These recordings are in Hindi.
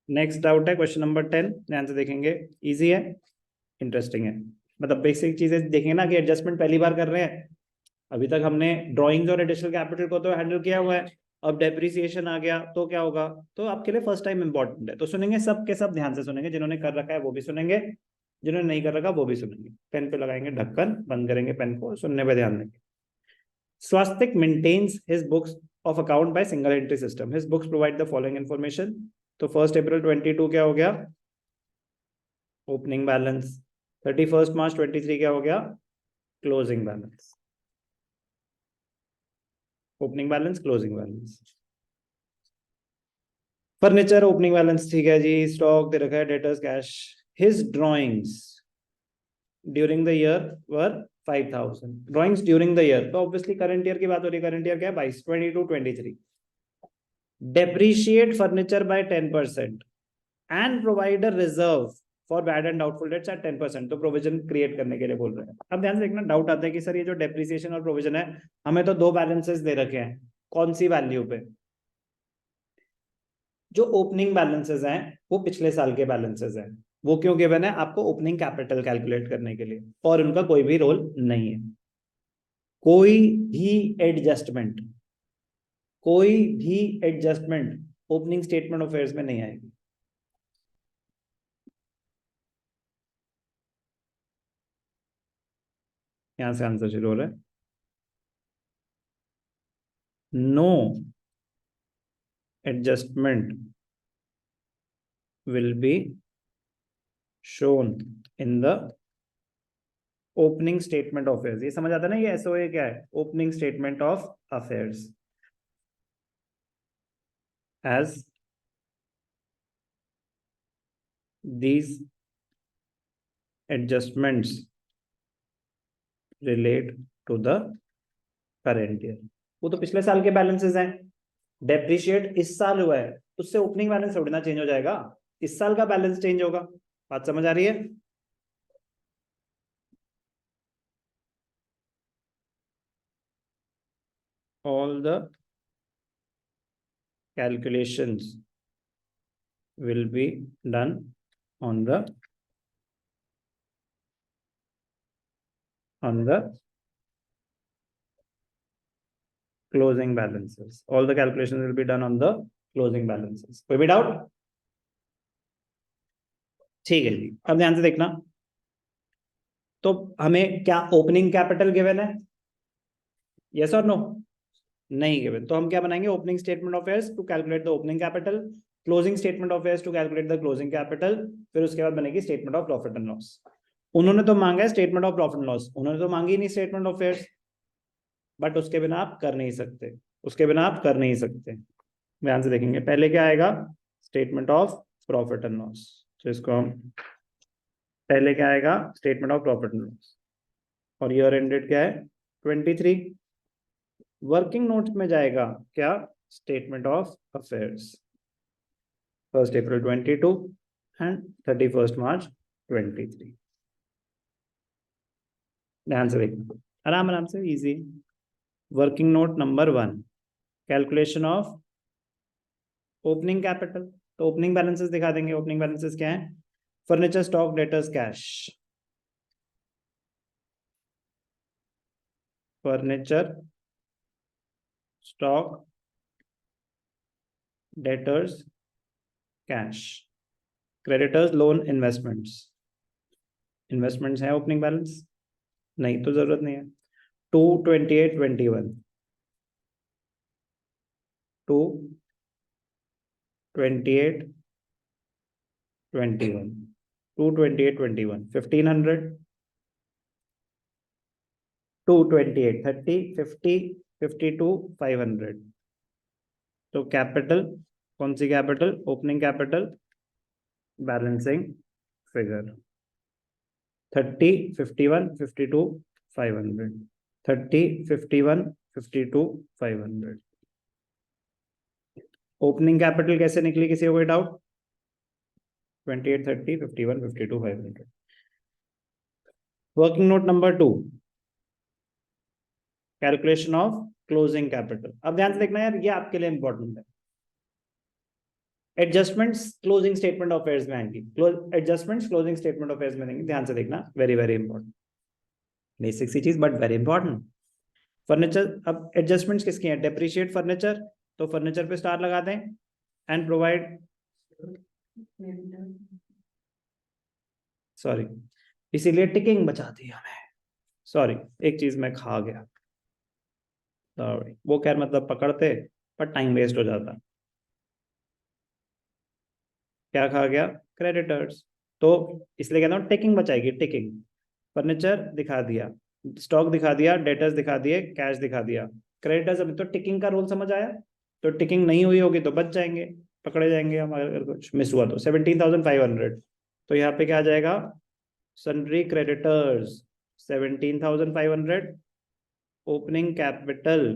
नेक्स्ट डाउट है क्वेश्चन नंबर 10, ध्यान से देखेंगे, इजी है, इंटरेस्टिंग है। मतलब बेसिक चीजें देखेंगे ना कि एडजस्टमेंट पहली बार कर रहे हैं। अभी तक हमने ड्राइंग्स और एडिशनल कैपिटल को तो हैंडल किया हुआ है, अब डेप्रिसिएशन आ गया तो क्या होगा, तो आपके लिए फर्स्ट टाइम इंपॉर्टेंट है। तो सुनेंगे सब के सब, ध्यान से सुनेंगे, जिन्होंने कर रखा है वो भी सुनेंगे, जिन्होंने नहीं कर रखा वो भी सुनेंगे। पेन पे लगाएंगे ढक्कन, बंद करेंगे पेन को, सुनने पे ध्यान देंगे। Swastik maintains his books of account by single entry system. His books provide the following information. तो 1 अप्रैल 22 क्या हो गया, ओपनिंग बैलेंस। 31 मार्च 23 क्या हो गया, closing balance. Opening balance, closing balance. Furniture opening balance ठीक है जी, स्टॉक दे रखा है, debtors cash. His drawings during the year were 5000। Drawings during the year, तो ऑब्वियसली करंट ईयर की बात हो रही है। करंट ईयर क्या है, 22, 22, 23। depreciate furniture by 10% and provide a reserve for bad and doubtful debts at 10%। तो प्रोविजन क्रिएट करने के लिए बोल रहे हैं। अब ध्यान से देखना, डाउट आता है कि सर ये जो डेप्रिसिएशन और प्रोविजन है, हमें तो दो बैलेंसेस दे रखे हैं, कौन सी वैल्यू पे। जो ओपनिंग बैलेंसेस हैं वो पिछले साल के बैलेंसेस हैं, वो क्यों गिवन है, आपको ओपनिंग कैपिटल कैलकुलेट करने के लिए, और उनका कोई भी रोल नहीं है। कोई भी एडजस्टमेंट, कोई भी adjustment opening statement of affairs में नहीं आएगी। यहां से आंसर शुरू हो रहा है, no adjustment will be shown in the opening statement of affairs. ये समझ आता है ना, ये एसओए क्या है, opening statement of affairs. As these adjustments relate to the current year। वो तो पिछले साल के बैलेंसेस हैं। डेप्रिशिएट इस साल हुआ है, उससे ओपनिंग बैलेंस थोड़ी ना चेंज हो जाएगा, इस साल का बैलेंस चेंज होगा। बात समझ आ रही है। All the calculations will be done on the closing balances। All the calculations will be done on the closing balances। कोई भी डाउट? ठीक है जी, अब ध्यान से देखना। तो हमें क्या ओपनिंग कैपिटल गिवन है, यस और नो? नहीं गिवन, तो हम क्या बनाएंगे, opening statement of affairs to calculate the opening capital, closing statement of affairs to calculate the closing capital, फिर उसके बाद बनेगी statement of profit and loss. उन्होंने तो मांगा है statement of profit and loss, उन्होंने तो मांगी नहीं स्टेटमेंट ऑफ अफेयर्स, बट उसके बिना आप कर नहीं सकते, उसके बिना आप कर नहीं सकते। ध्यान से देखेंगे, पहले क्या आएगा, statement of profit and loss. तो इसको हम, पहले क्या आएगा, statement of profit and loss, और ईयर एंडेड क्या है, 23। वर्किंग नोट में जाएगा क्या, statement of affairs, 1 April 22 and 31 मार्च 23। ध्यान से देखना, आराम आराम से, easy. Working note number 1, calculation of opening capital. तो ओपनिंग बैलेंसेस दिखा देंगे, ओपनिंग बैलेंसेस क्या है, furniture stock debtors cash, furniture stock debtors cash, creditors loan investments. Investments है ओपनिंग बैलेंस, नहीं तो जरूरत नहीं है। 2/28/21, 2/28/21, 2/28/21, 1500, 2/28, 30, 50, 52, 500। तो कैपिटल, कौन सी capital, opening capital, balancing figure, 30, 51, 52, 500, 30, 51, 52, 500। Opening capital कैसे निकली, किसी को कोई doubt? 28, 30, 51, 52, 500। Working note number 2, calculation of closing capital. अब ध्यान से देखना यार, ये आपके लिए इंपॉर्टेंट है। Adjustments closing statement of affairs में आएंगी, adjustments closing statement of affairs में देंगे, ध्यान से देखना, वेरी वेरी इंपॉर्टेंट, बेसिक सी चीज बट वेरी इंपॉर्टेंट। फर्नीचर, अब एडजस्टमेंट्स किसकी हैं, डेप्रिशिएट फर्नीचर, तो फर्नीचर पे स्टार लगा दें, एंड प्रोवाइड, सॉरी, इसीलिए टिकिंग बचा दी हमें, सॉरी एक चीज मैं खा गया, सॉरी, वो खैर मतलब पकड़ते पर टाइम वेस्ट हो जाता, क्या खा गया, क्रेडिटर्स, तो इसलिए कहता हूँ टिकिंग बचाएगी, टिकिंग, फर्नीचर दिखा दिया, स्टॉक दिखा दिया, डेटर्स दिखा दिए, कैश दिखा दिया, क्रेडिटर्स, अभी तो टिकिंग का रोल समझ आया, तो टिकिंग नहीं हुई होगी तो बच जाएंगे, पकड़े जाएंगे हम, अगर कुछ मिस हुआ तो 17,500, तो यहाँ पे क्या आ जाएगा, sundry creditors 17,500, opening capital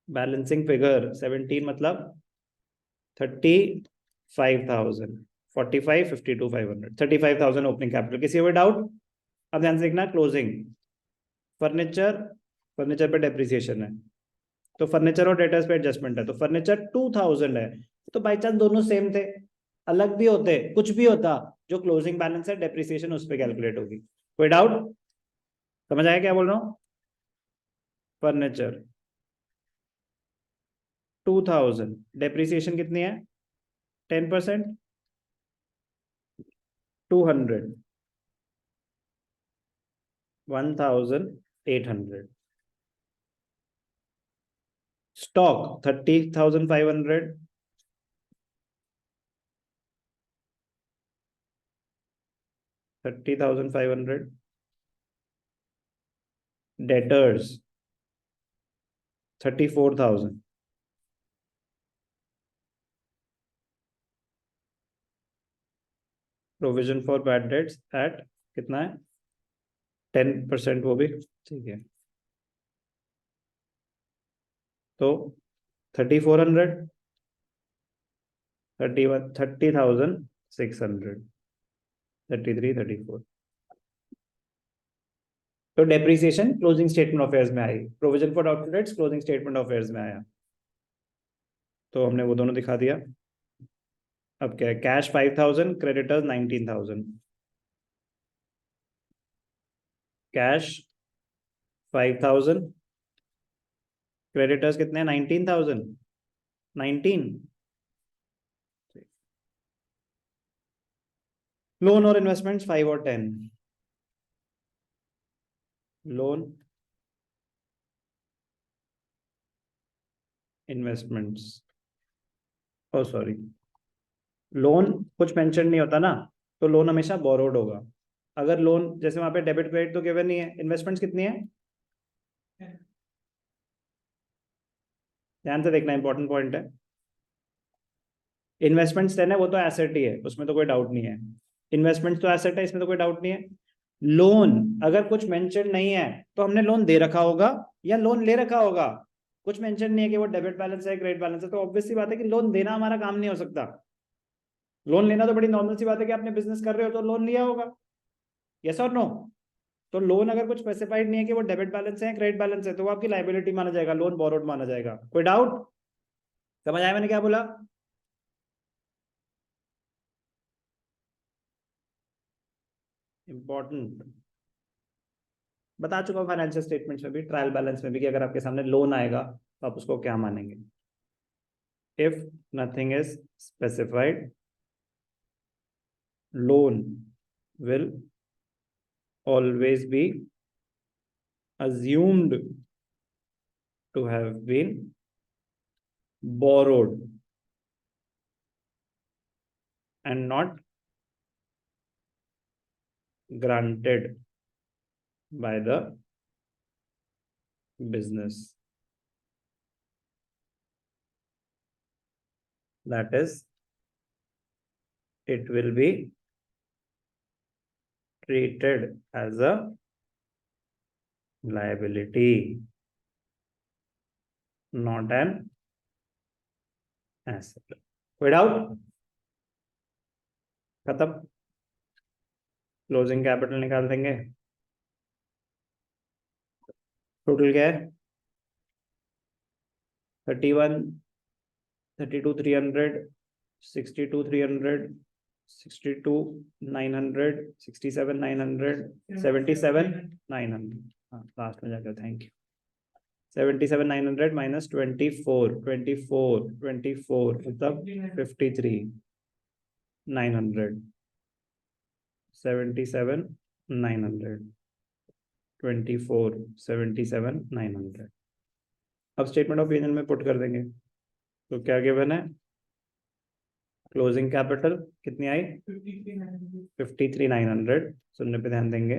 balancing figure 17 मतलब 35,000, 45, 52, 500, 35,000 ओपनिंग कैपिटल, किसी और डाउट? अब ध्यान से देखना, क्लोजिंग, फर्नीचर, फर्नीचर पे डेप्रिसिएशन है, तो फर्नीचर और डेटर्स पे एडजस्टमेंट है, तो फर्नीचर 2,000 है, तो बाई चांस दोनों सेम थे, अलग भी होते, कुछ भी होता, जो क्लोजिंग बैलेंस है डेप्रिसिएशन उस पर कैलकुलेट होगी, कोई डाउट? समझ आया क्या बोल रहा हूँ? फर्नीचर 2,000, डेप्रिसिएशन कितनी है, 10%, 200, 1,800, stock 30,500, 30,500, debtors 34,000, provision for bad debts at कितना है, 10%, वो भी ठीक है, तो 3,400, 31, 30,600, 33, 34, तो depreciation closing statement of affairs में आई, provision for doubtful debts closing statement of affairs में आया, तो हमने वो दोनों दिखा दिया। अब क्या है, कैश 5,000, क्रेडिटर्स 19,000, कैश 5,000, क्रेडिटर्स कितने हैं, 19,000, 19, लोन और इन्वेस्टमेंट्स 5 और 10, लोन इन्वेस्टमेंट्स, ओ सॉरी, लोन कुछ मेंशन नहीं होता ना, तो लोन हमेशा बोरोड होगा, अगर लोन जैसे वहां पे डेबिट क्रेडिट तो गिवन नहीं है, इन्वेस्टमेंट्स कितनी है, ध्यान से देखना, इंपॉर्टेंट पॉइंट है, इन्वेस्टमेंट्स 10 है, वो तो एसेट ही है, उसमें तो कोई डाउट नहीं है, इन्वेस्टमेंट्स तो एसेट है, इसमें तो कोई डाउट नहीं है, लोन अगर कुछ मेंशन नहीं है तो हमने लोन दे रखा होगा या लोन ले रखा होगा, कुछ मेंशन नहीं है कि वो डेबिट बैलेंस है क्रेडिट बैलेंस है, तो ऑब्वियस सी बात है कि लोन देना हमारा काम नहीं हो सकता, लोन लेना तो बड़ी नॉर्मल सी बात है कि आपने बिजनेस कर रहे हो तो लोन लिया होगा, यस और नो, तो लोन अगर कुछ स्पेसिफाइड नहीं है कि वो डेबिट बैलेंस है क्रेडिट बैलेंस है, तो वो आपकी लाइबिलिटी माना जाएगा, लोन बोरोड माना जाएगा, कोई डाउट? समझ आया मैंने क्या बोला? इंपॉर्टेंट बता चुका हूँ, फाइनेंशियल स्टेटमेंट्स में भी, ट्रायल बैलेंस में भी, कि अगर आपके सामने लोन आएगा तो आप उसको क्या मानेंगे, if nothing is specified, loan will always be assumed to have been borrowed and not granted by the business. That is, it will be treated as a liability, not an asset. Without खत्म, क्लोजिंग कैपिटल निकाल देंगे, टोटल क्या है, 31, 32,300, 62,300, 62,900, 67,900, 77,900. हाँ लास्ट में जाकर थैंक यू. 77,900 minus 24 मतलब 53,900. 77,900 24 77,900. अब स्टेटमेंट ऑफ यूनियन में पुट कर देंगे. तो क्या गिवन है? क्लोजिंग कैपिटल कितनी आई? 53,900. सुनने पे ध्यान देंगे.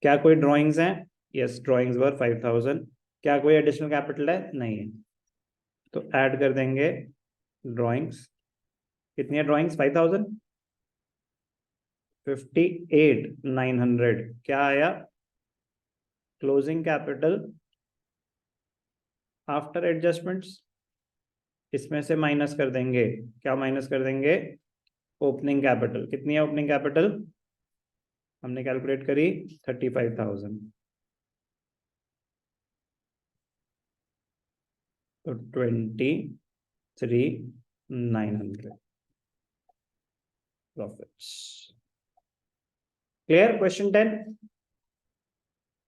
क्या कोई ड्राइंग्स हैं? यस, ड्राइंग्स वर 5,000. क्या कोई एडिशनल कैपिटल है? नहीं है. तो ऐड कर देंगे ड्राइंग्स. कितनी है ड्राइंग्स? 5,000. 58,900 क्या आया? Closing capital after adjustments. इसमें से माइनस कर देंगे. क्या माइनस कर देंगे? Opening capital. कितनी है ओपनिंग कैपिटल? हमने कैलकुलेट करी 35,000. तो 23,900 प्रॉफिट्स. क्लियर? क्वेश्चन 10.